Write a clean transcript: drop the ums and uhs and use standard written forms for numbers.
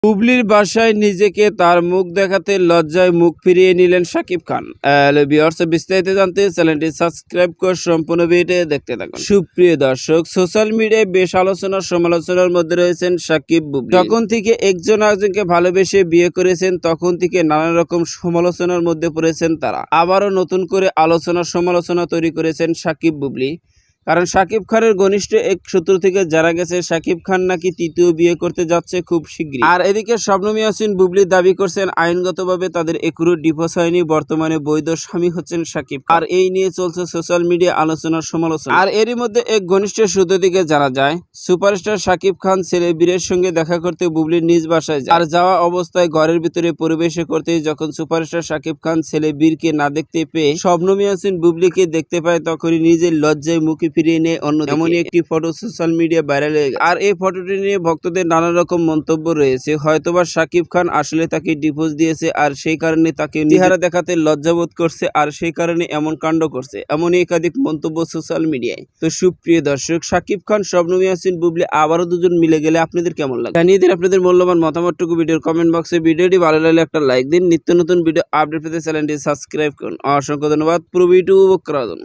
বুবলির বাসায় নিজেকে তার মুখ দেখাতে লজ্জায় মুখ ফিরিয়ে নিলেন শাকিব খান। হ্যালো ভিউয়ার্স, বিস্তারিত জানতে চ্যানেলটি সাবস্ক্রাইব করে সম্পূর্ণ ভিডিও দেখতে থাকুন। সুপ্রিয় দর্শক, সোশ্যাল মিডিয়ায় বেশ আলোচনা সমালোচনার মধ্যে রয়েছেন শাকিব বুবলি। যখন থেকে একজন আরেকজনকে ভালোবেসে বিয়ে করেছেন তখন থেকে নানা রকম সমালোচনার মধ্যে পড়েছেন তারা। আবারও নতুন করে আলোচনা সমালোচনা তৈরি করেছেন শাকিব বুবলি। কারণ শাকিব খানের ঘনিষ্ঠ এক সূত্র থেকে জানা গেছে শাকিব খান নাকি তৃতীয় বিয়ে করতে যাচ্ছে খুব শীঘ্রই। আর এদিকে শবনম ইয়াসমিন বুবলি দাবি করছেন আইনগতভাবে তাদের এখনো ডিভোর্স হয়নি, বর্তমানে বৈধ স্বামী হচ্ছেন শাকিব। আর এই নিয়ে চলছে সোশ্যাল মিডিয়া আলোচনার সমালোচনা। আর এরই মধ্যে এক ঘনিষ্ঠ সূত্র থেকে জানা যায় সুপারস্টার শাকিব খান ছেলে বীরের সঙ্গে দেখা করতে বুবলির নিজ বাসায় যায়। আর যাওয়া অবস্থায় ঘরের ভিতরে পরিবেশ করতেই যখন সুপারস্টার শাকিব খান ছেলে বীরকে না দেখতে পেয়ে শবনম ইয়াসমিন বুবলিকে দেখতে পায়, তখনই নিজের লজ্জায় মুখে ফিরিয়ে নেয় অন্য এমনই একটি ফটো সোশ্যাল মিডিয়া ভাইরাল হয়ে গেছে। আর এই ফটোটি নিয়ে ভক্তদের নানা রকম মন্তব্য রয়েছে। হয়তোবা শাকিব খান আসলে তাকে ডিভোর্স দিয়েছে আর সেই কারণে তাকে চেহারা দেখাতে লজ্জাবোধ করছে, আর সেই কারণে এমন কাণ্ড করছে, এমনই একাধিক মন্তব্য সোশ্যাল মিডিয়ায়। তো সুপ্রিয় দর্শক, শাকিব খান শবনম ইয়াসমিন বুবলি আবারও দুজন মিলে গেলে আপনাদের কেমন লাগে জানিয়ে দিন আপনাদের মূল্যবান মতামতটুকু ভিডিওর কমেন্ট বক্সে। ভিডিওটি ভালো লাগলে একটা লাইক দিন। নিত্য নতুন ভিডিও আপডেট পেতে চ্যানেলটি সাবস্ক্রাইব করুন। অসংখ্য ধন্যবাদ। পুরো ভিডিও উপভোগ করার জন্য।